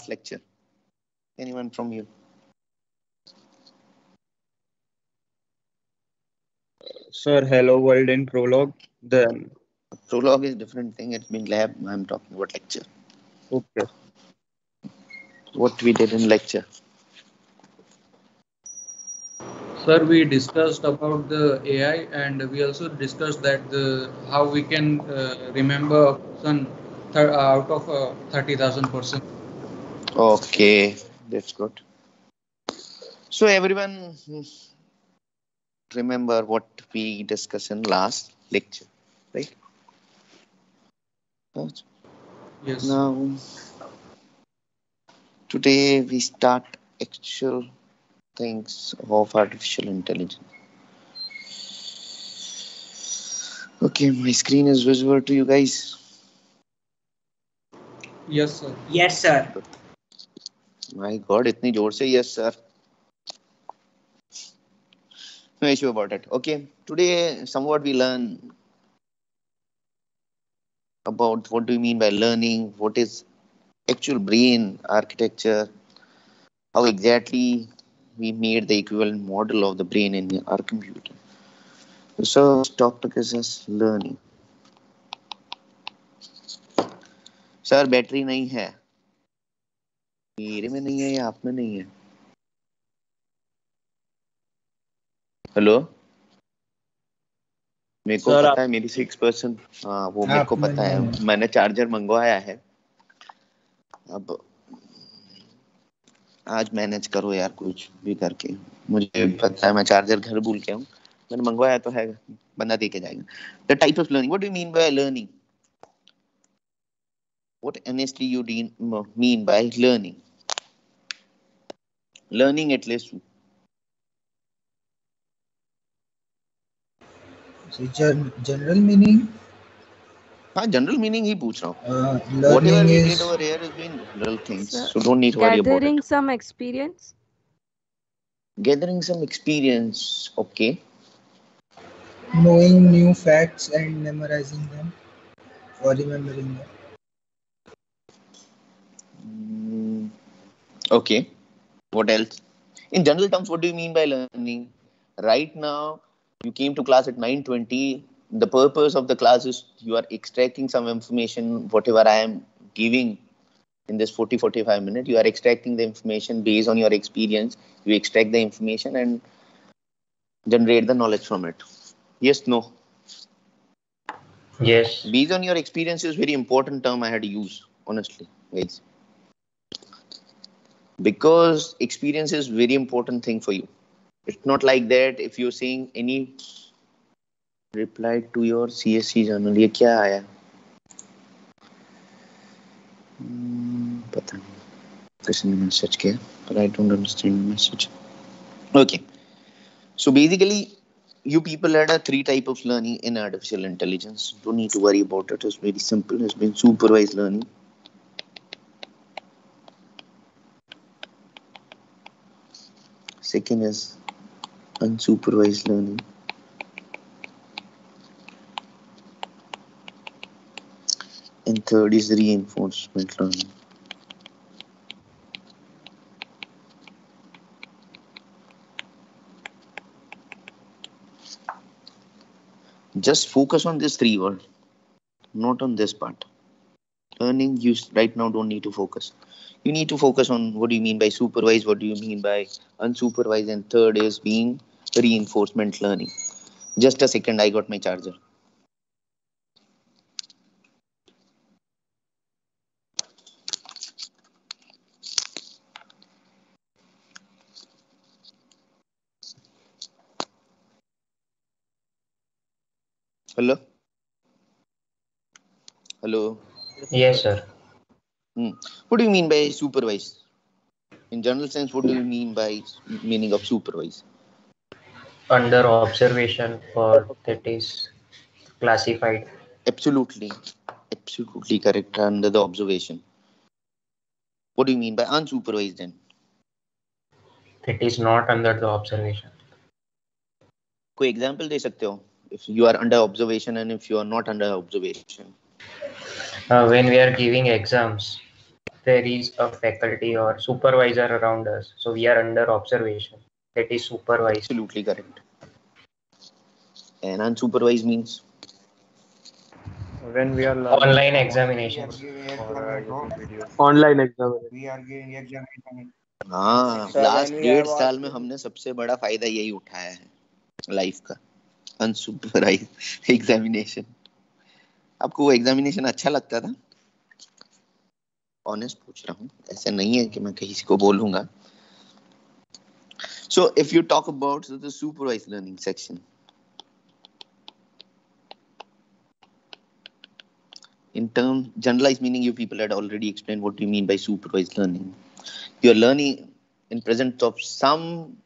last lecture? Anyone from you? Sir, hello world in prologue. Then, Prologue is different thing. It's been lab. I'm talking about lecture. okay. What we did in lecture. Sir, we discussed about the AI, and we also discussed that the how we can remember a person out of 30,000 person. Okay, that's good. So everyone remember what we discussed in last lecture, right? Yes. Now today we start actual things of artificial intelligence. Okay, my screen is visible to you guys. Yes, sir. Yes, sir. My God, इतनी जोर से yes sir. No issue about it. Okay, today somewhat we learn about what do you mean by learning, what is actual brain architecture, how exactly we made the equivalent model of the brain in our computer. So topic is just learning. Sir battery नहीं है, मेरे में नहीं है या आप में नहीं है? हेलो, मेरे को सर पता है मेरी 6%. हाँ वो मेरे को आप में पता है, नहीं है। मैंने चार्जर मंगवाया है. अब आज मैनेज करो यार कुछ भी करके. मुझे पता है मैं चार्जर घर भूल के हूँ, मैंने मंगवाया तो है, बंदा दे के जाएगा. The type of learning, what do you mean by learning? What honestly you mean by learning? Learning at least. So, general meaning, हाँ जनरल मीनिंग ही पूछ रहा हूँ. Whatever learning we did is over here has been general things, Sir, so don't need to worry about gathering it. some experience. Gathering some experience, okay. knowing new facts and memorizing them or remembering them. Mm, okay. What else? In general terms, what do you mean by learning? Right now, you came to class at 9:20. The purpose of the class is you are extracting some information, whatever I am giving in this 40-45 minutes. You are extracting the information based on your experience. You extract the information and generate the knowledge from it. Yes, no. Yes. Based on your experience is very important term I had to use, honestly, guys. Because experience is very important thing for you. It's not like that if you're saying any reply to your CSC journal. ये क्या आया? पता नहीं किसी ने message किया, but I don't understand the message. Okay, so basically you people had a 3 type of learning in artificial intelligence. Don't need to worry about it. It's very simple. It's been supervised learning. Second is unsupervised learning. And third is reinforcement learning. Just focus on this 3 words, not on this part. Learning, you right now don't need to focus. You need to focus on what do you mean by supervised, what do you mean by unsupervised, and third is being reinforcement learning. Just a second, I got my charger. Hello? Hello? Yes, sir. What do you mean by supervised? In general sense, what do you mean by meaning of supervised? Under observation, or that is classified. Absolutely. Absolutely correct. Under the observation. What do you mean by unsupervised then? That is not under the observation. कोई example दे सकते हो? If you are under observation and if you are not under observation. When we are giving exams, there is a faculty or supervisor around us, so we are under observation. That is supervised. Absolutely correct. And unsupervised means When we are learning Online from examinations. or YouTube videos. Online examination. We are giving examination. हाँ, Sir, last when we 1.5 have साल में हमने सबसे बड़ा फायदा यही उठाया है लाइफ का, अनसुपरवाइज्ड एग्जामिनेशन। आपको वो एग्जामिनेशन अच्छा लगता था? ऑनेस्ट पूछ रहा हूँ, ऐसा नहीं है कि मैं किसी को बोलूंगा। So if you talk about the supervised learning section, in term generalized meaning, you people had already explained what you mean by supervised learning. You are learning in presence of some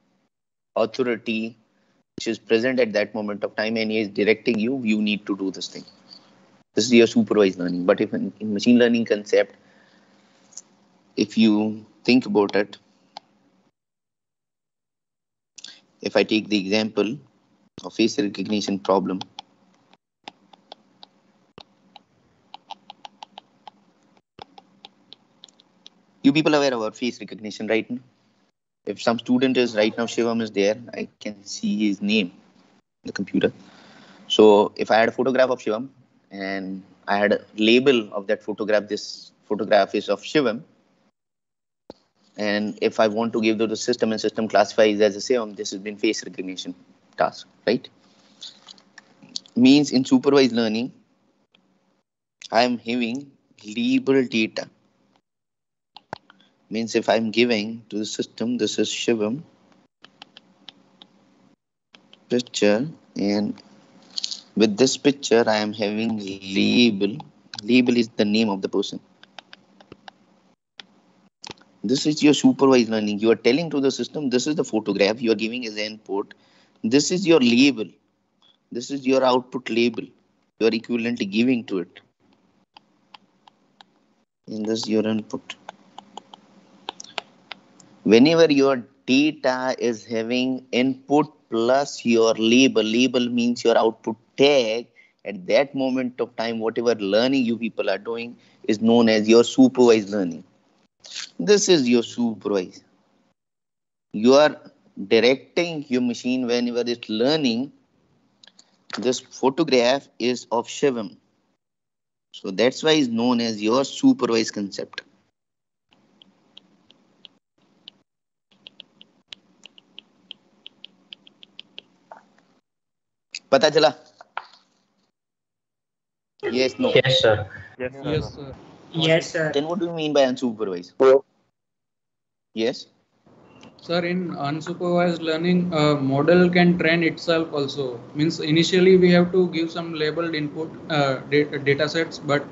authority which is present at that moment of time and he is directing you, you need to do this thing. This is your supervised learning. But if in machine learning concept, if you think about it, if I take the example of face recognition problem, you people are aware about face recognition, right? If some student is right now, Shivam is there, I can see his name in the computer. So if I had a photograph of Shivam and I had a label of that photograph, this photograph is of Shivam, and if I want to give to the system and system classifies as a Shivam, this has been face recognition task, right? Means in supervised learning, I am having label data. Means if I'm giving to the system, this is Shivam picture, and with this picture I am having label. Label is the name of the person. This is your supervised learning. You are telling to the system, this is the photograph you are giving as input. This is your label. This is your output label. You are equivalently giving to it. And this is your input. Whenever your data is having input plus your label, label means your output tag, at that moment of time, whatever learning you people are doing is known as your supervised learning. This is your supervised. You are directing your machine whenever it's learning. This photograph is of Shivam. So that's why it's known as your supervised concept. पता चला? Yes, no. Yes, sir. Yes, sir. Yes, sir. Yes, sir. Then what do you mean by unsupervised? Yes. Sir, in unsupervised learning, a model can train itself also. Means initially we have to give some labeled input data sets, but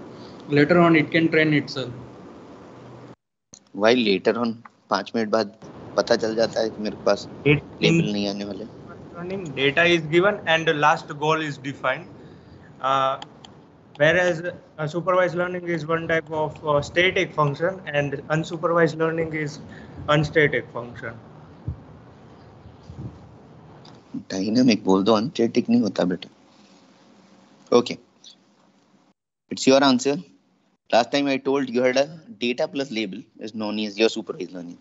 later on it can train itself. While later on 5 minute बाद पता चल जाता है कि मेरे पास label नहीं आने वाले. Learning data is given and the last goal is defined. Whereas supervised learning is one type of static function and unsupervised learning is unstatic function. Dynamic बोल दो, अनस्टैटिक नहीं होता बेटा. Okay. It's your answer. Last time I told you had a data plus label is known as your supervised learning.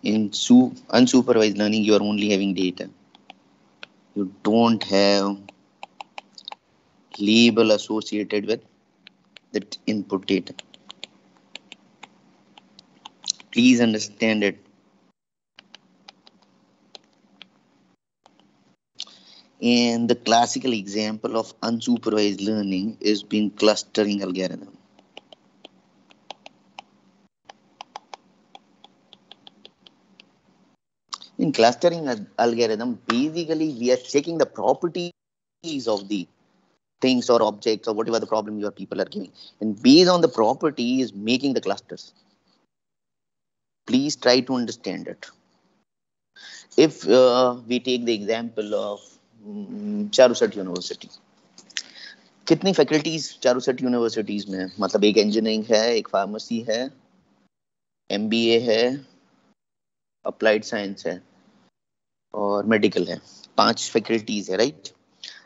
In unsupervised learning, you are only having data. You don't have label associated with that input data. Please understand it. And the classical example of unsupervised learning is being clustering algorithm. In clustering algorithm, basically we are checking the properties of the things or objects or whatever the problem your people are giving. And based on the property is making the clusters. Please try to understand it. If we take the example of Charusat university, कितनी faculties Charusat universities में? मतलब एक engineering है, एक pharmacy है, MBA है, applied science है और मेडिकल है. 5 फैकल्टीज है, राइट?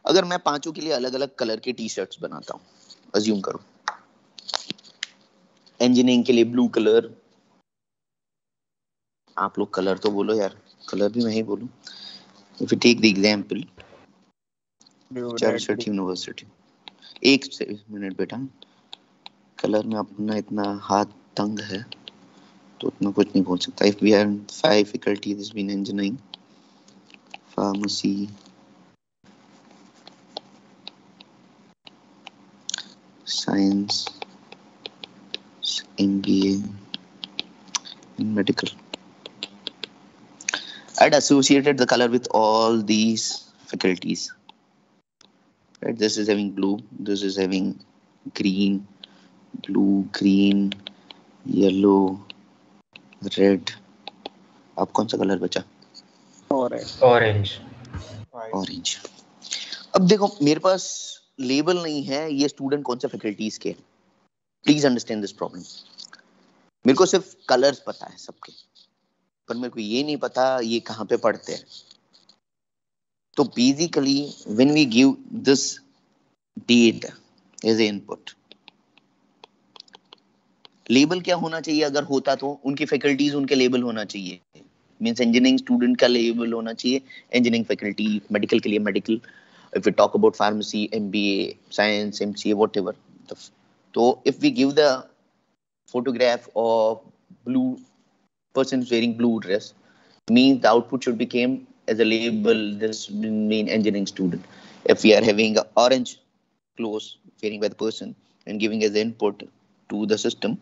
अगर मैं 5 के लिए अलग अलग कलर के टी शर्ट्स बनाता हूँ, अज्यूम करो, इंजीनियरिंग के लिए ब्लू कलर, आप लोग कलर तो बोलो यार, कलर भी मैं ही बोलूं. If you take the example Churchgate university, एक मिनट बेटा, कलर में अपना इतना हाथ तंग है तो उतना कुछ नहीं बोल सकता. If we are 5 faculties this been engineering, pharmacy, science, MBA, and medical. I'd associated the color with all these faculties. Right? This is having blue, this is having green, blue, green, yellow, red. अब कौन सा colour बचा? Orange. Orange. अब देखो मेरे पास label नहीं है ये स्टूडेंट कौन सा फैकल्टीज के. Please understand this problem. मेरे को सिर्फ कलर्स पता है सबके, पर मेरे को ये नहीं पता ये कहाँ पे पढ़ते हैं. तो basically when we give this data as a input, label क्या होना चाहिए? अगर होता तो उनकी फैकल्टीज उनके लेबल होना चाहिए. मींस इंजीनियरिंग स्टूडेंट का लेबल होना चाहिए इंजीनियरिंग फैकल्टी, मेडिकल के लिए medical, if we talk about pharmacy, MBA, science, MCA, whatever. So if we give the photograph of blue person wearing blue dress, means the output should become as a label this mean engineering student. If we are having a orange clothes wearing by the person and giving as input to the system,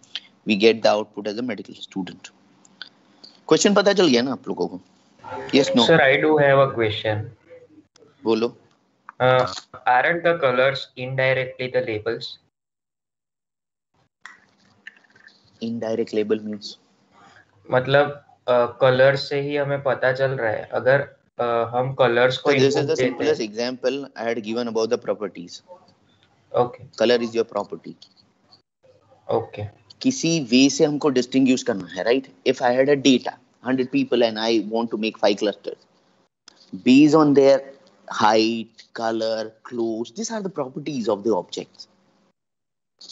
we get the output as a medical student. Question पता चल गया ना आप लोगों को? Yes, no? Sir, I do have a question. बोलो. Aren't the colors indirectly the labels? Indirect label means? मतलब colour से ही हमें पता चल रहा है. अगर हम कलर्स को So this is input the देते simplest हैं. example I had given about the properties. Okay. Color is your property. Okay. किसी वे से हमको distinguish करना है, right? If I had a data 100 people and I want to make 5 clusters based on their height, color, clothes, these are the properties of the objects.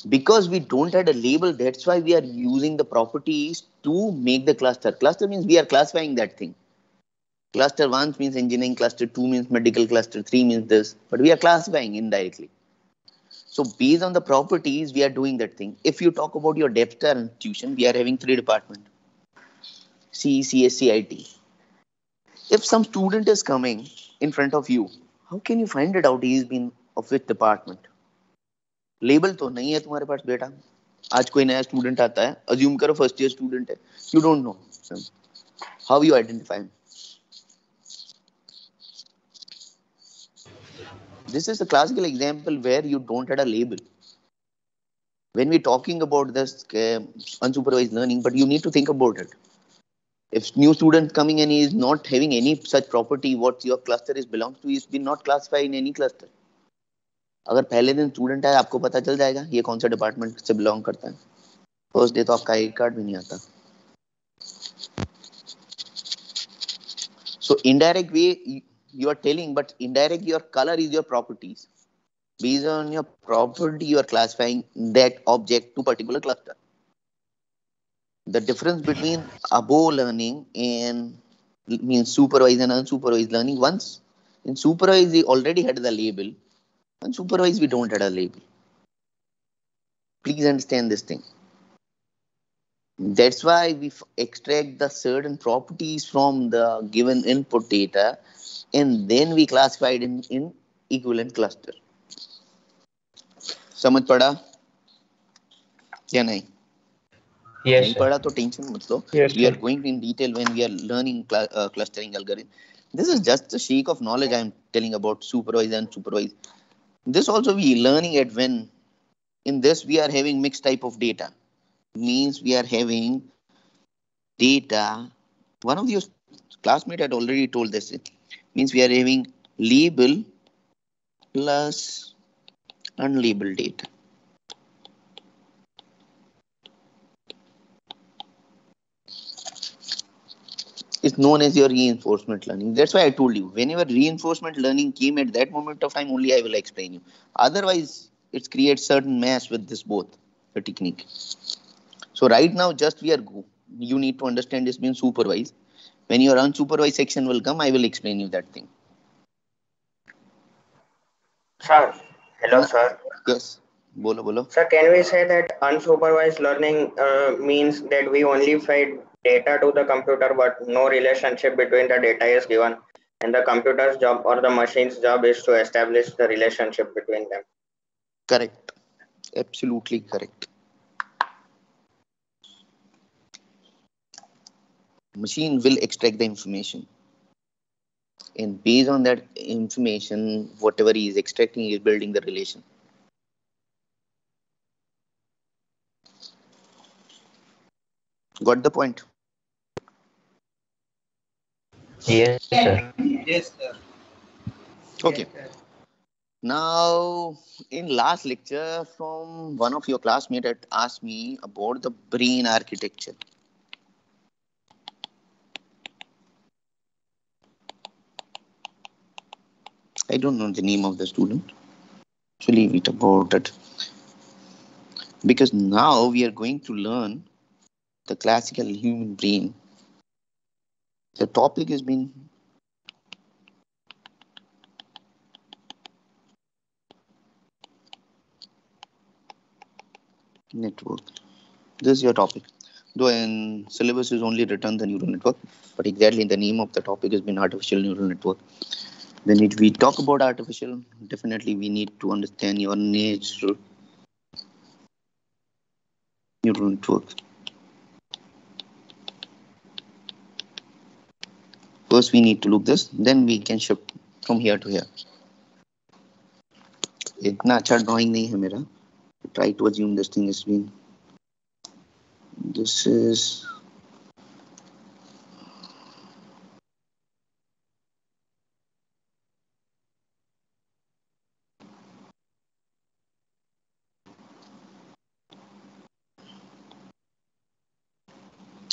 Because we don't have a label, that's why we are using the properties to make the cluster. Cluster means we are classifying that thing. Cluster 1 means engineering, cluster 2 means medical, cluster 3 means this, but we are classifying indirectly. So based on the properties, we are doing that thing. If you talk about your depth institution, we are having 3 departments: CE, CS, CIT. If some student is coming in front of you, how can you find it out he is been of which department? Label तो नहीं है तुम्हारे पास बेटा. आज कोई नया student आता है, अज्यूम करो फर्स्ट ईयर स्टूडेंट है, you don't know how you identify. This is a classical example where you don't have a label. When we're talking about this unsupervised learning, but you need to think about it. If new student coming and he is not having any such property, what your cluster is belongs to, is been not classified in any cluster. अगर पहले दिन student है आपको पता चल जाएगा ये कौन सा डिपार्टमेंट से बिलोंग करता है. फर्स्ट डे तो आपका आई कार्ड भी नहीं आता. So indirect way you are telling, but indirect your color is your properties. Based on your property, you are classifying that object to particular cluster. The difference between above learning and means supervised and unsupervised learning. Once in supervised, we already had the label. Unsupervised, we don't have a label. Please understand this thing. That's why we extract the certain properties from the given input data and then we classify it in equivalent cluster. समझ पड़ा या नहीं? Yes, नहीं sir. पड़ा तो tension मत लो. Yes, We are sir. going in detail when we are learning clustering algorithm. This is just the shake of knowledge I am telling about supervised and supervised. This also we learning it when in this we are having mixed type of data. Means we are having data. One of your classmate had already told this. Means we are having label plus unlabeled data. It's known as your reinforcement learning. That's why I told you, whenever reinforcement learning came at that moment of time, only I will explain you. Otherwise, it creates certain mess with this both, the technique. So right now, just you need to understand this means supervised. When your unsupervised section will come, I will explain you that thing. Sir, hello, Na- sir. yes, bolo. Sir, can we say that unsupervised learning means that we only feed data to the computer, but no relationship between the data is given, and the computer's job or the machine's job is to establish the relationship between them? Correct. Absolutely correct. Machine will extract the information, and based on that information, whatever he is extracting, he is building the relation. Got the point? Yes, sir. Yes, sir. Okay. Yes, sir. Now, in last lecture, from one of your classmates had asked me about the brain architecture. I don't know the name of the student, so leave it about it. Because now we are going to learn the classical human brain. The topic has been network. This is your topic. Though in syllabus is only written the neural network, but exactly the name of the topic has been artificial neural network. When we talk about artificial, definitely we need to understand your natural neural network. First we need to look this, then we can shift from here to here. इतना अच्छा drawing नहीं है मेरा. Try to assume this thing has been. This is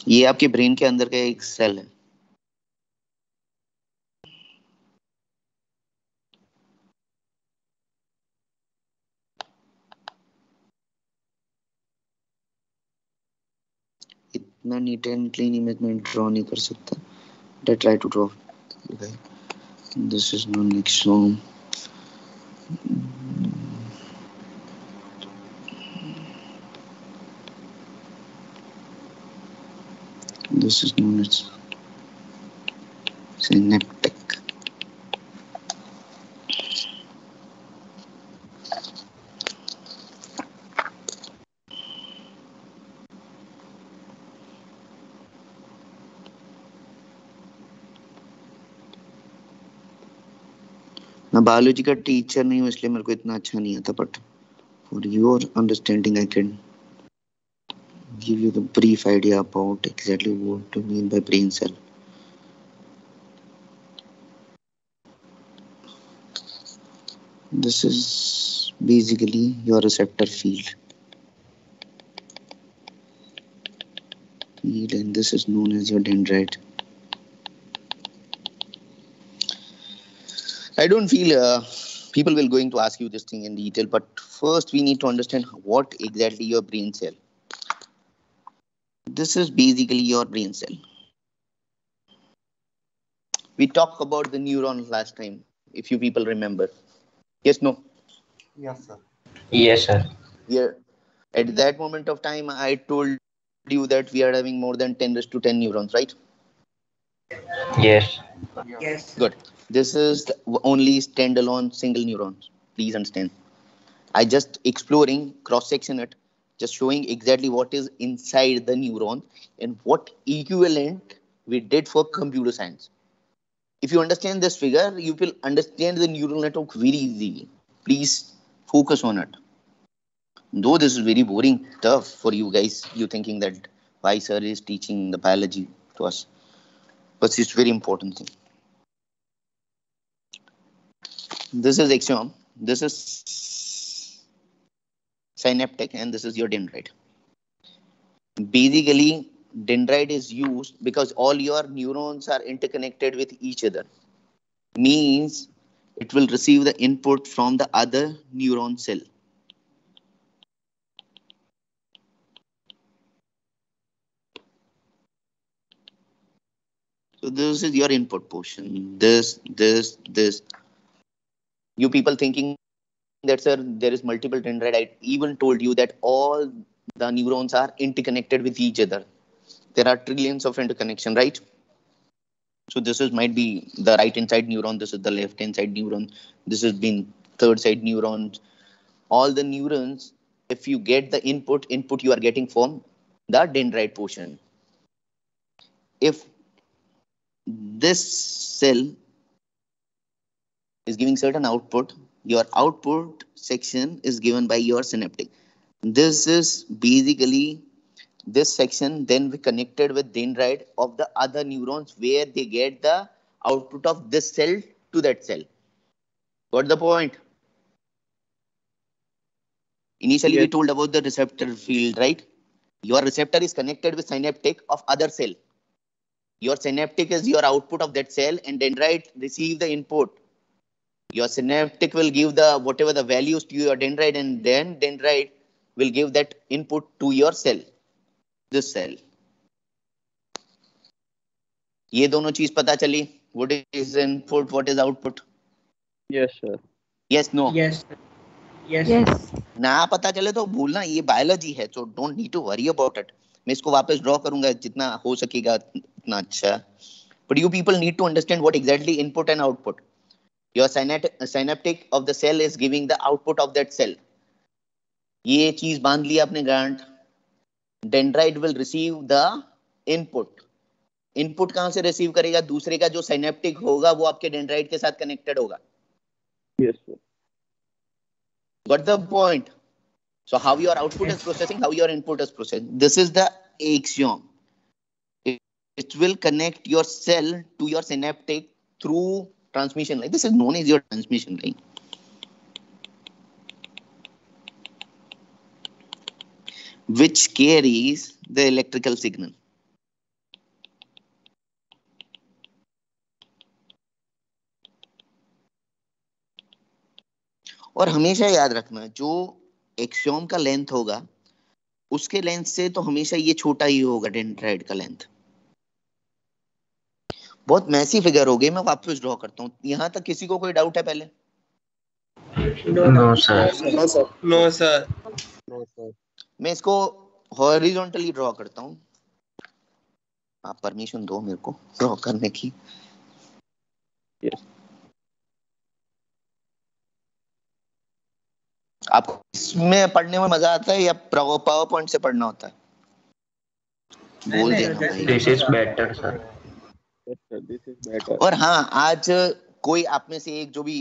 ये आपके brain के अंदर का एक सेल है. इतना नीट एंड क्लीन इमेज में ड्रॉ नहीं कर सकता. I try to draw. Okay. This is no nexome. This is known as synaptic. मैं बायोलॉजी का टीचर नहीं हूँ इसलिए मेरे को इतना अच्छा नहीं आता, but for your understanding I can give you the brief idea about exactly what to mean by brain cell. This is basically your receptor field, and this is known as your dendrite. I don't feel people will going to ask you this thing in detail, but first we need to understand what exactly your brain cell. This is basically your brain cell. We talked about the neuron last time, if you people remember. Yes, no? Yes, sir. Yes, sir. Yeah. At that moment of time, I told you that we are having more than 10 raised to 10 neurons, right? Yes. Yes, sir. Good. This is the only standalone single neurons. Please understand. I just exploring cross-section it, just showing exactly what is inside the neuron and what equivalent we did for computer science. If you understand this figure, you will understand the neural network very easily. Please focus on it. Though this is very boring stuff for you guys, you thinking that why sir is teaching the biology to us. But it's very important thing. This is axiom. This is synaptic and this is your dendrite. Basically, dendrite is used because all your neurons are interconnected with each other. Means it will receive the input from the other neuron cell. So this is your input portion. This. You people thinking that, sir, there is multiple dendrite. I even told you that all the neurons are interconnected with each other. There are trillions of interconnection, right? So this is might be the right hand side neuron. This is the left hand side neuron. This has been third side neurons. All the neurons, if you get the input you are getting from the dendrite portion. If this cell is giving certain output, your output section is given by your synaptic. This is basically this section then we connected with dendrite of the other neurons where they get the output of this cell to that cell. Got the point? Initially Yes. we told about the receptor field, right? Your receptor is connected with synaptic of other cell. Your synaptic is your output of that cell and dendrite receive the input. Your synaptic will give the whatever the values to your dendrite and then dendrite will give that input to your cell, this cell. ये दोनों चीज पता चली? What is input, what is output? Yes, sir. Yes, no? Yes. Yes. Yes. ना पता चले तो भूलना, ये बायोलॉजी है, so don't need to worry about it. मैं इसको वापस ड्रॉ करूंगा जितना हो सकेगा उतना अच्छा. But you people need to understand what exactly input and output. Your synaptic of the cell is giving the output of that cell. ये चीज बांध लिया आपने गांठ. Dendrite will receive the input. Input कहां से रिसीव करेगा? दूसरे का जो सिनेप्टिक होगा वो आपके डेंड्राइट के साथ कनेक्टेड होगा. Yes, sir. Got the point? So how your output is processing, how your input is processing. This is the axiom. It will connect your cell to your synaptic through transmission line. This is known as your transmission line. Which carries the electrical signal. और हमेशा याद रखना जो axiom का length होगा उसके length से तो हमेशा ये छोटा ही होगा डेंड्राइट का लेंथ. बहुत मैसी फिगर हो गई, मैं वापस ड्रॉ करता हूँ. यहाँ तक किसी को कोई डाउट है पहले? No sir. No sir. मैं इसको हॉरिजॉन्टली ड्रॉ करता हूँ. आप परमिशन दो मेरे को ड्रॉ करने की. Yes. आपको इसमें पढ़ने में मजा आता है या पावर पॉइंट से पढ़ना होता है? बोल देना भाई. This is better sir. Yes, sir. This is better. और हाँ, आज कोई आप में से एक जो भी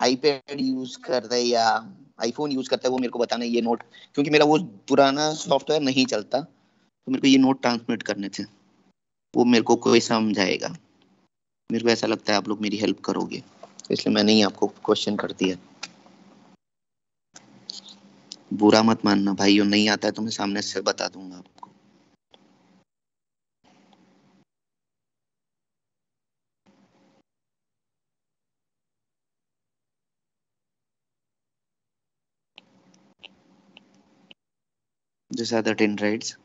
आईपैड यूज करता है या आईफोन यूज करता है वो मेरे को बताना ये नोट, क्योंकि मेरा वो पुराना सॉफ्टवेयर नहीं चलता तो मेरे को ये नोट ट्रांसमिट करने थे. वो मेरे को कोई समझाएगा. मेरे को ऐसा लगता है आप लोग मेरी हेल्प करोगे, इसलिए मैंने ही आपको क्वेश्चन कर दिया. बुरा मत मानना भाई, वो नहीं आता है तो मैं सामने से बता दूंगा आपको. These are the dendrites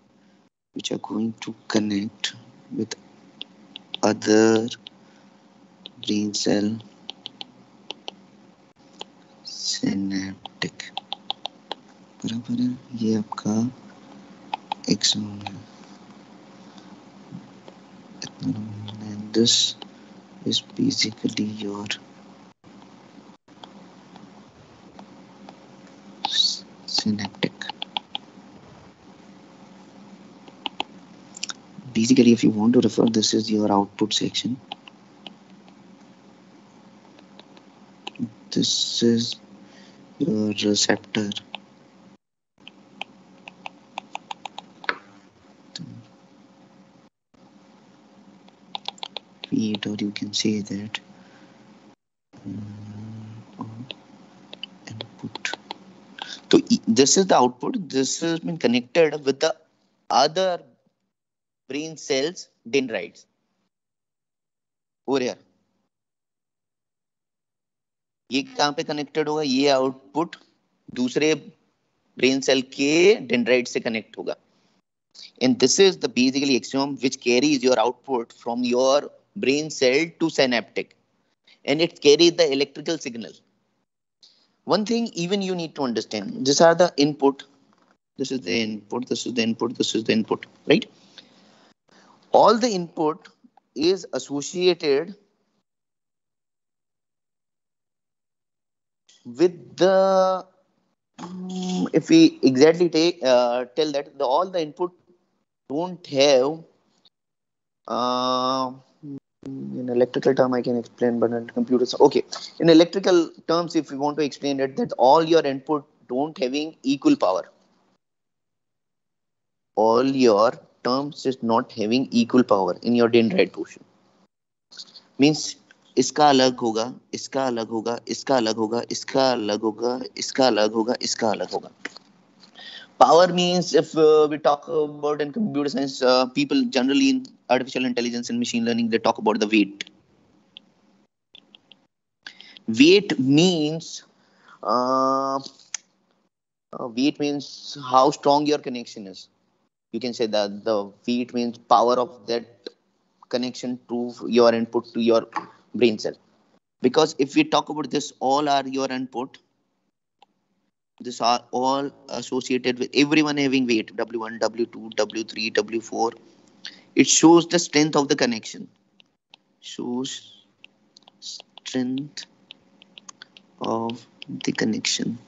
which are going to connect with other brain cell synaptic. बराबर है, ये आपका एक्सोन है. And this is basically your synaptic. Basically, if you want to refer, this is your output section. This is your receptor. Feed, or you can say that input. So this is the output. This has been connected with the other brain cells dendrites over here. ये कहाँ पे connected होगा? ये output दूसरे brain cell के dendrite से connect होगा. And this is the basically axiom which carries your output from your brain cell to synaptic, and it carries the electrical signal. One thing even you need to understand: these are the input. This is the input. This is the input. This is the input. Right? All the input is associated with the if we exactly take tell that all the input don't have in electrical term I can explain, but in computers, okay, in electrical terms, if we want to explain it, that all your input don't having equal power, all your terms is not having equal power in your dendrite portion, means इसका अलग होगा, इसका अलग होगा, इसका अलग होगा, इसका अलग होगा, इसका अलग होगा, इसका अलग होगा. Power means, if we talk about in computer science, people generally in artificial intelligence and machine learning, they talk about the weight. Weight means uh, weight means how strong your connection is. You can say that the weight means power of that connection to your input to your brain cell. Because if we talk about this, all are your input. These are all associated with everyone having weight W1, W2, W3, W4. It shows the strength of the connection. Shows strength of the connection.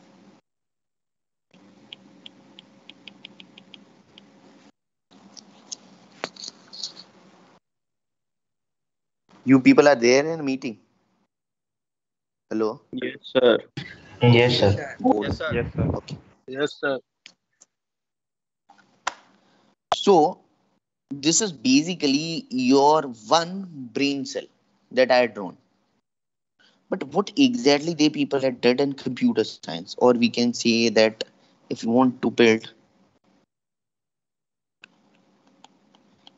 You people are there in a meeting. Hello. Yes, sir. Yes, sir. Yes, sir. Yes, sir. Okay. Yes, sir. So this is basically your one brain cell that I had drawn. But what exactly they people had done in computer science, or we can say that if you want to build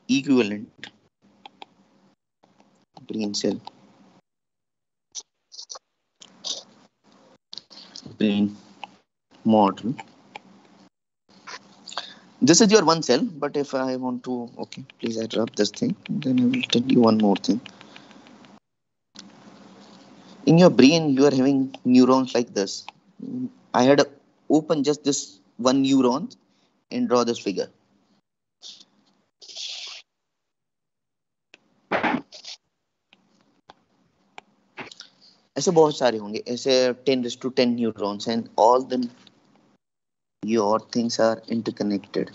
equivalent brain cell, brain model. This is your one cell, but if I want to, okay, please interrupt this thing. Then I will tell you one more thing. In your brain, you are having neurons like this. I had open just this one neuron and draw this figure. ऐसे बहुत सारे होंगे, ऐसे 10 to 10 neurons, and all the your things are interconnected.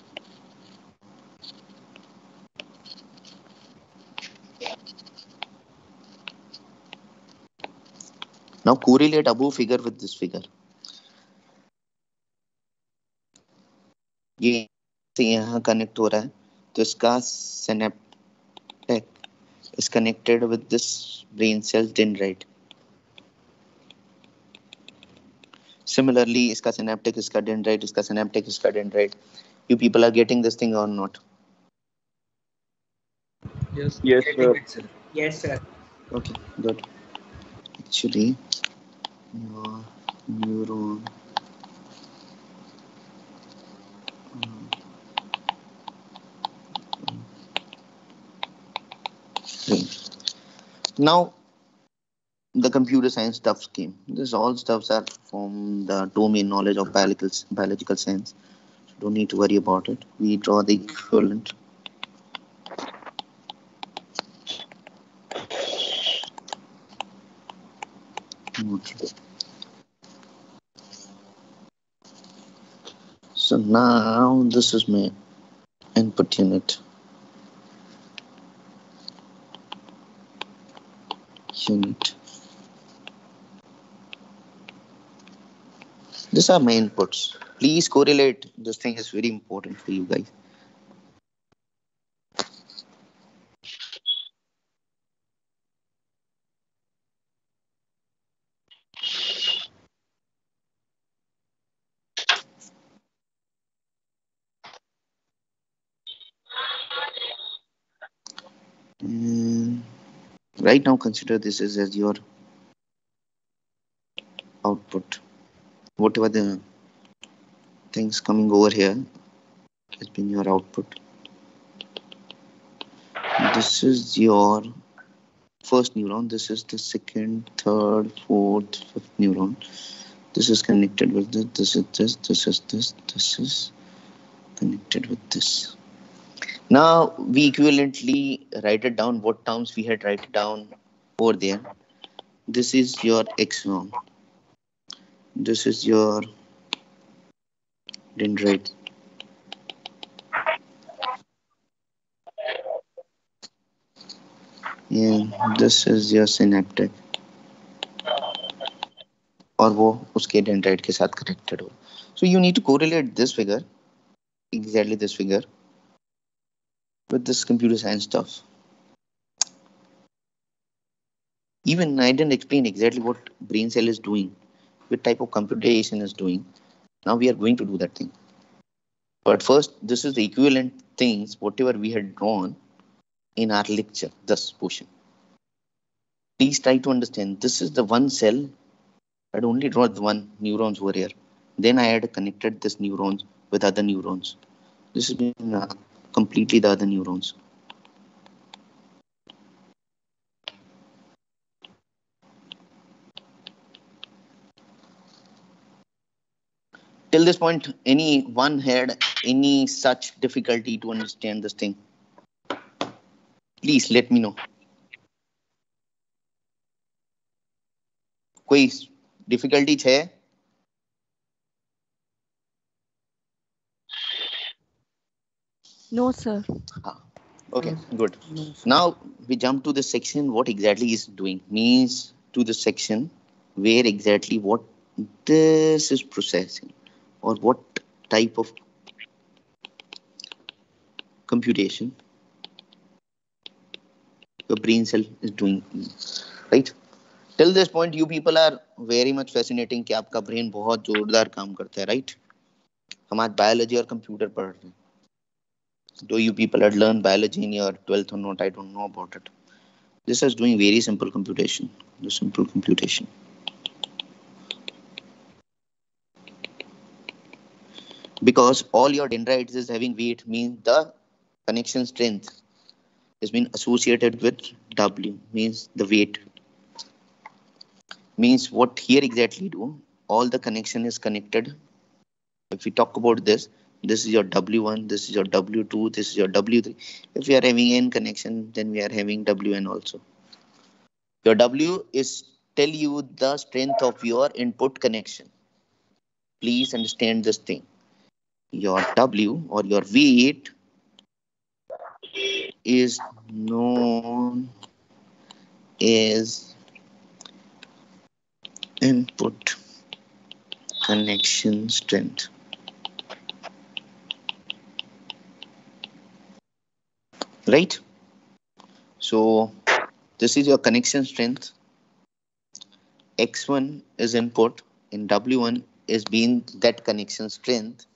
Now correlate above figure with this figure. ये से यहाँ connect हो रहा है, तो इसका synaptic is connected with this brain cell dendrite. Similarly, इसका synaptic, इसका dendrite, इसका synaptic, इसका dendrite. You people are getting this thing or not? Yes. Yes, sir. Yes, sir. Okay, good. Actually, your neuron. Now, the computer science stuff came. This all stuffs are from the domain knowledge of biological science. So don't need to worry about it. We draw the equivalent. Okay. So now this is my input unit. These are my inputs. Please correlate. This thing is very important for you guys. Right now, consider this as your output. Whatever the things coming over here has been your output. This is your first neuron. This is the second, third, fourth, fifth neuron. This is connected with this. This is this. This is this. This is connected with this. Now we equivalently write it down. What terms we had write it down over there. This is your axon. This is your dendrite. And this is your synaptic. और वो उसके dendrite के साथ connected हो. So you need to correlate this figure, exactly this figure, with this computer science stuff. Even I didn't explain exactly what brain cell is doing, what type of computation is doing. Now we are going to do that thing. But first, this is the equivalent things, whatever we had drawn in our lecture, this portion. Please try to understand, this is the one cell. I had only drawn one neurons over here. Then I had connected this neurons with other neurons. This has been completely the other neurons. Till this point, anyone had any such difficulty to understand this thing? Please let me know. कोई difficulty है? No, sir. Okay, good. Now we jump to the section what exactly is doing. Means to the section where exactly what this is processing or what type of computation your brain cell is doing. Right? Till this point you people are very much fascinating कि आपका brain बहुत जोरदार काम करता है. Right? हम आज biology और computer पढ़ रहे हैं. Though you people had learned biology in your 12th or not, I don't know about it. This is doing very simple computation. The simple computation. Because all your dendrites is having weight means the connection strength has been associated with W, means the weight. Means what here exactly do, all the connection is connected. If we talk about this is your W1, this is your W2, this is your W3. If we are having N connection, then we are having Wn also. Your W is tell you the strength of your input connection. Please understand this thing. Your W or your weight is known as input connection strength. Right? So this is your connection strength. X1 is input and W1 is being that connection strength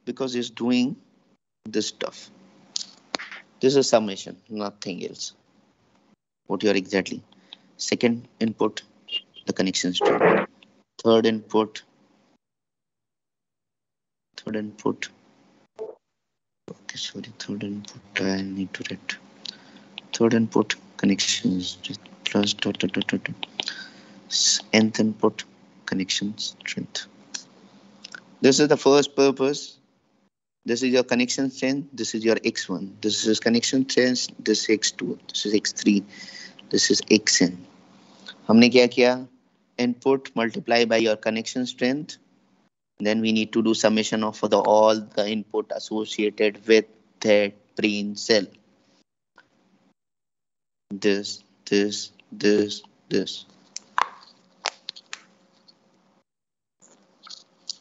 because it's doing this stuff. This is summation, nothing else. What you are exactly. Second input, the connection strength. Third input. Okay, sorry, third input. I need to write. Third input, connection strength plus dot. Nth input, connection strength. This is the first purpose. This is your connection strength. This is your X1. This is connection strength. This is X2. This is X3. This is Xn. हमने क्या किया? Input multiply by your connection strength. Then we need to do summation of all the input associated with that brain cell. This.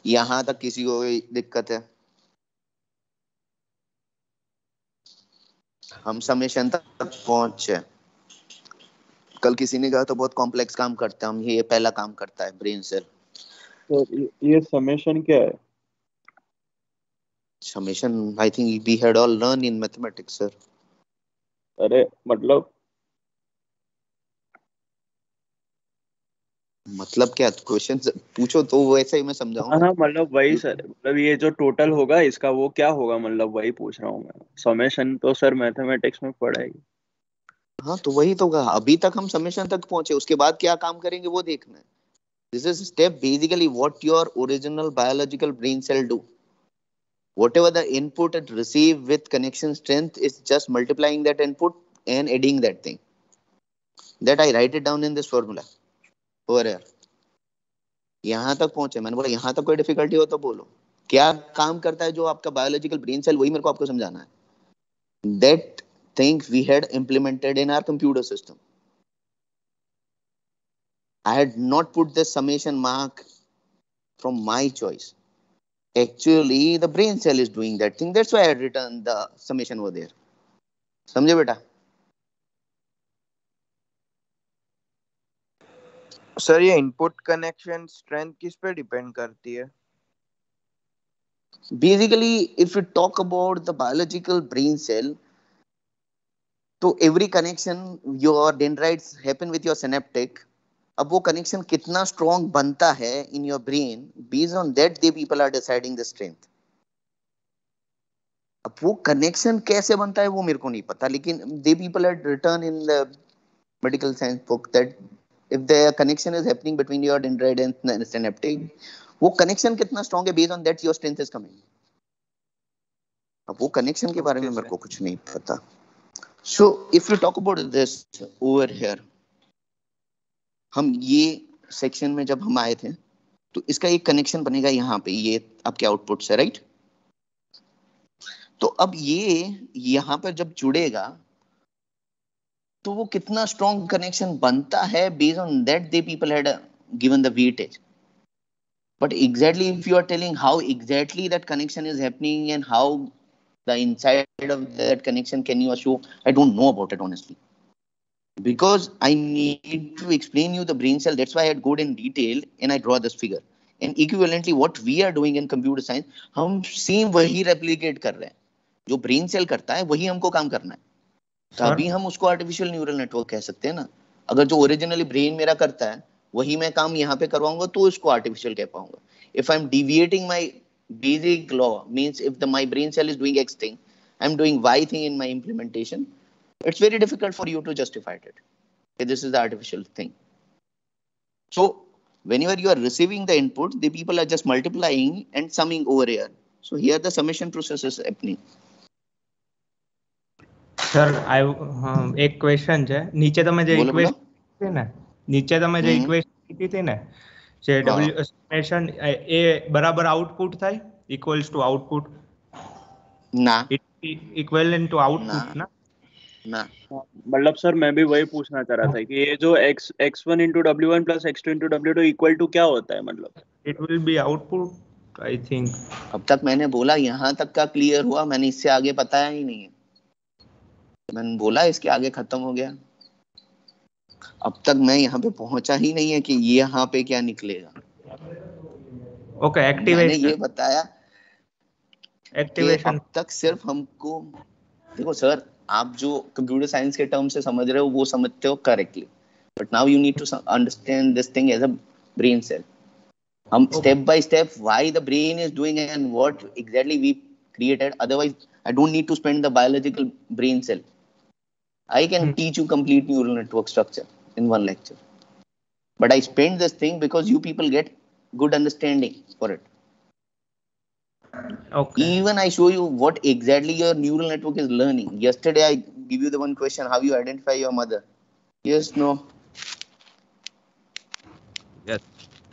यहाँ तक किसी को कोई दिक्कत है? हम समेशन तक पहुंचे. कल किसी ने कहा तो बहुत कॉम्प्लेक्स काम करता है. हम ये पहला काम करता है ब्रेन सेल. तो ये समेशन क्या है? Summation, I think we had all learned in mathematics, sir. अरे मतलब मतलब क्या क्वेश्चन पूछो तो वैसे ही मैं समझाऊंगा। हाँ मतलब वही सर, मतलब ये जो टोटल होगा इसका वो क्या होगा, मतलब वही पूछ रहा हूँ मैं। समेशन तो सर मैथमेटिक्स में पढ़ाएगी। हाँ तो वही तो कहा, अभी तक हम समेशन तक पहुंचे, उसके बाद क्या काम करेंगे वो देखना है। This is step basically what your original biological brain cell do, whatever the input it receive with connection strength is just multiplying that input and adding that thing, that I write it down in this formula over here. यहाँ तक पहुंचे, मैंने बोला यहाँ तक कोई difficulty हो तो बोलो। क्या काम करता है जो आपका बायोलॉजिकल ब्रेन सेल, वही मेरे को आपको समझाना है। That things we had implemented in our computer system. I had not put the summation mark from my choice. Actually the brain cell is doing that thing, that's why I had written the summation over there. समझे बेटा? Sir ये input connection strength किस पे depend करती है? Basically if we talk about the biological brain cell, तो every connection your dendrites happen with your synaptic. अब वो कनेक्शन कितना स्ट्रॉन्ग बनता है in your brain, based on that they people are deciding the strength. अब वो connection कैसे बनता है वो मेरे को नहीं पता, लेकिन they people are written in the medical science book that if the connection is happening between your dendrite and synaptic, वो कनेक्शन कितना स्ट्रॉन्ग है, based on that your strength is coming. अब वो कनेक्शन के बारे में मेरे को कुछ नहीं पता। So if you talk about this over here, हम ये सेक्शन में जब हम आए थे तो इसका एक कनेक्शन बनेगा यहाँ पे, ये आपके आउटपुट से, राइट? तो अब ये यहाँ पर जब जुड़ेगा तो वो कितना स्ट्रॉन्ग कनेक्शन बनता है, based on that they people had given the weightage. But exactly if you are telling how exactly that connection is happening and how the inside of that connection can you assure, I don't know about it honestly, because I need to explain you the brain cell. That's why I had go in detail and I draw this figure. And equivalently what we are doing in computer science, हम same वही replicate कर रहे हैं, जो brain cell करता है वही हमको काम करना है। तभी हम उसको आर्टिफिशियल न्यूरल नेटवर्क कह सकते हैं ना। अगर जो ओरिजिनली ब्रेन मेरा करता है वही मैं काम यहाँ पे करवाऊंगा तो उसको आर्टिफिशियल कह पाऊंगा। If I am deviating my basic law, means if my brain cell is doing X thing, I'm doing Y thing in my implementation, it's very difficult for you to justify it. Okay, this is the artificial thing. So whenever you are receiving the input, the people are just multiplying and summing over here. So here the summation process is happening. Sir એક question છે, નીચે તમે જે equation છે ને, નીચે તમે જે ઇક્વેશન કીધી હતી ને, જે ડબલ્યુ સમેશન એ બરાબર આઉટપુટ થાય ઇક્વલ્સ ટુ આઉટપુટ? ना, इक्विवेलेंट टू आउटपुट ना? ना, मतलब सर मैं भी वही पूछना चाह रहा था कि ये जो x1 into W1 plus x2 into W2 equal to क्या होता है, मतलब it will be output I think. अब तक मैंने बोला यहाँ तक का क्लियर हुआ, मैंने इससे आगे बताया ही नहीं है। मैंने बोला इसके आगे खत्म हो गया। अब तक मैं यहाँ पे पहुंचा ही नहीं है कि ये यहाँ पे क्या निकलेगा। ओके, एक्टिवेशन मैंने ये बताया एक्टिवेशन। अब तक सिर्फ हमको, देखो सर आप जो कंप्यूटर साइंस के टर्म से समझ रहे हो वो समझते हो correctly, but now you need to understand this thing as a brain cell. हम step by step why the brain is doing and what exactly we created, otherwise I don't need to spend the biological brain cell. I can teach you complete neural network structure in one lecture, but I spend this thing because you people get good understanding for it. Okay. Even I show you what exactly your neural network is learning. Yesterday I give you the one question, how you identify your mother? Yes, no? Yes.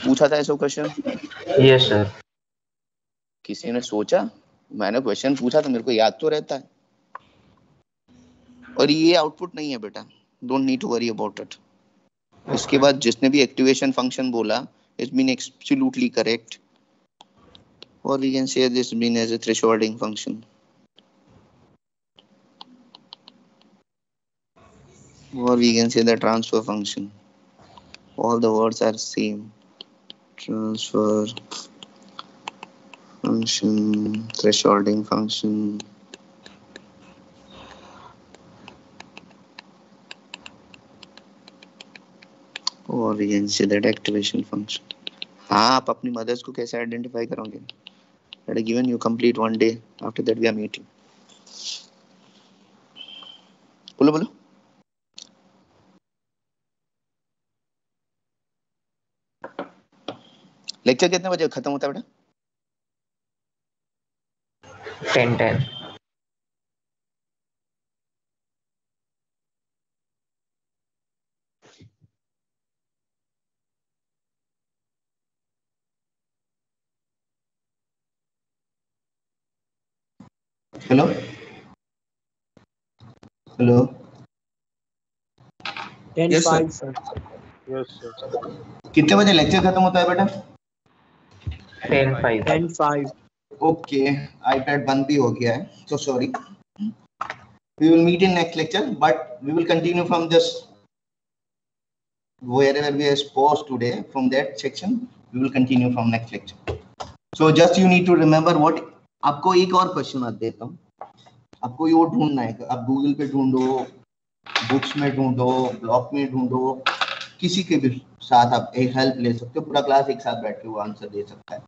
पूछा था ऐसा question? Yes sir. किसी ने सोचा? मैंने question पूछा तो मेरे को याद तो रहता है। और ये आउटपुट नहीं है बेटा, don't need to worry about it. उसके बाद जिसने भी एक्टिवेशन फंक्शन बोला, it's been absolutely correct, or we can say this being as a thresholding function, or we can say the transfer function. All the words are same. Transfer function, thresholding function, or orient that activation function. हाँ, आप अपनी mothers को कैसे identify करोगे? That I given you complete one day, after that we are meeting. बोलो बोलो। Lecture कितने बजे खत्म होता है बेटा? 10:10. Hello hello 10:05 sir. Yes sir. कितने बजे लेक्चर खत्म होता है बेटा? 10:05. 10:05 ओके, आईपैड बंद भी हो गया है, so sorry. We will meet in next lecture, but we will continue from this wherever we have paused today. From that section, we will continue from next lecture. So just you need to remember what. आपको एक और question आज देता हूँ, आपको ये ढूंढना है। आप गूगल पे ढूंढो, बुक्स में ढूंढो, ब्लॉग में ढूंढो, किसी के भी साथ आप एक हेल्प ले सकते हो। पूरा क्लास एक साथ बैठ के वो आंसर दे सकता है।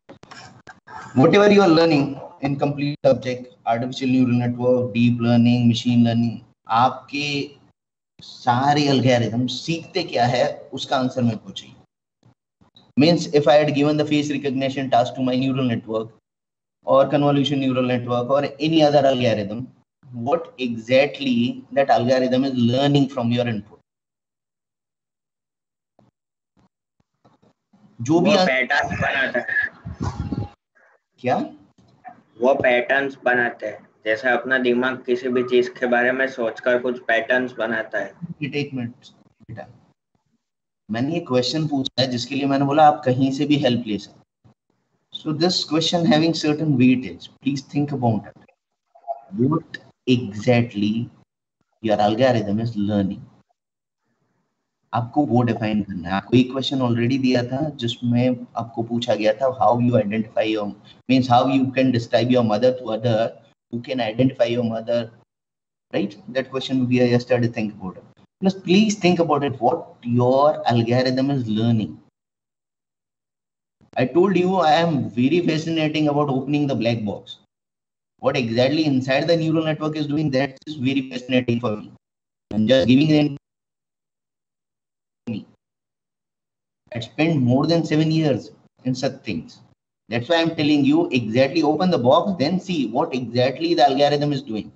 Whatever you are learning in complete subject, artificial neural network, deep learning, machine learning, आपके सारे algorithm सीखते क्या है उसका आंसर मेरे को चाहिए। Means if I had given the face recognition task to my neural network or convolution neural network or any other algorithm, what exactly that algorithm is learning from your input? जो भी patterns बनाता है। क्या? वो patterns बनाते हैं, जैसे अपना दिमाग किसी भी चीज के बारे में सोचकर कुछ पैटर्न्स बनाता है। एक मिनट बेटा, मैंने ये क्वेश्चन पूछा है जिसके लिए मैंने बोला आप कहीं से भी हेल्प ले सकते। So this question having certain weightage, please think about it. What exactly your algorithm is learning? आपको वो डिफाइन करना है। आपको एक क्वेश्चन ऑलरेडी दिया था जिसमें आपको पूछा गया था how you identify your, means how you can describe your mother to other who can identify your mother, right? That question we are yesterday, think about it. Plus please think about it, what your algorithm is learning. I told you I am very fascinating about opening the black box. What exactly inside the neural network is doing, that is very fascinating for me. I'm just giving them. I spent more than 7 years in such things. That's why I'm telling you exactly open the box, then see what exactly the algorithm is doing.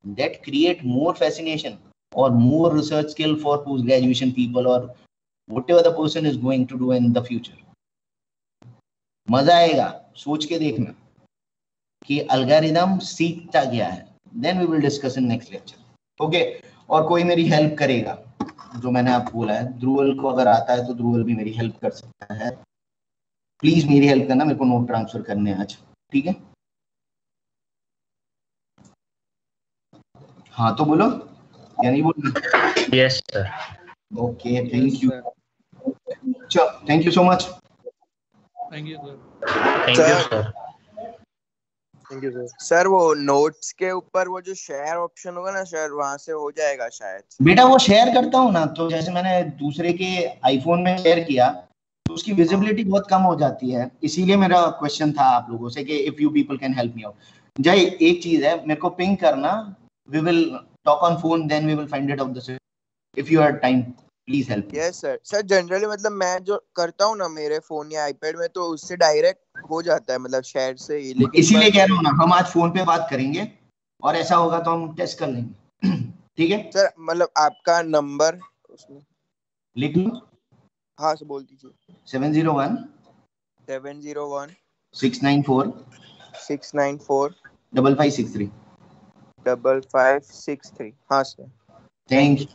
That create more fascination or more research skill for post-graduation people or whatever the person is going to do in the future. मजा आएगा सोच के देखना कि algorithm सीखता क्या है। Then we will discuss in next lecture. Okay, और कोई मेरी हेल्प करेगा जो मैंने आपको बोला है, ध्रुवल को अगर आता है तो ध्रुवल भी मेरी हेल्प कर सकता है। प्लीज मेरी हेल्प करना, मेरे को नोट ट्रांसफर करने आज, ठीक है? हाँ तो बोलो, या नहीं बोलो? Yes sir. Okay, thank you. चलो, thank you so much. Thank you sir. Thank you sir. Thank you sir. Sir वो नोट्स के ऊपर वो जो शेयर ऑप्शन होगा ना सर, वहां से हो जाएगा शायद। बेटा वो शेयर करता हूँ ना, तो जैसे मैंने दूसरे के आईफोन में शेयर किया तो उसकी विजिबिलिटी बहुत कम हो जाती है। इसीलिए मेरा क्वेश्चन था आप लोगों से कि if you people can help me out. Jay, एक चीज है, मेरे को पिंग करना, we will talk on phone, then we will find it out the if you have time, please help. Yes sir. Sir generally मतलब मैं जो करता हूँ ना मेरे फोन या आईपैड में, तो उससे डायरेक्ट हो जाता है, मतलब शेयर से ही। लेकिन इसीलिए कह रहा हूँ ना, हम आज फोन पे बात करेंगे और ऐसा होगा तो हम टेस्ट कर लेंगे, ठीक है सर? मतलब आपका नंबर उसमें लिख लो। हाँ सर, बोल दीजिए। 701 694 5563 5563। हाँ सर, थैंक यू।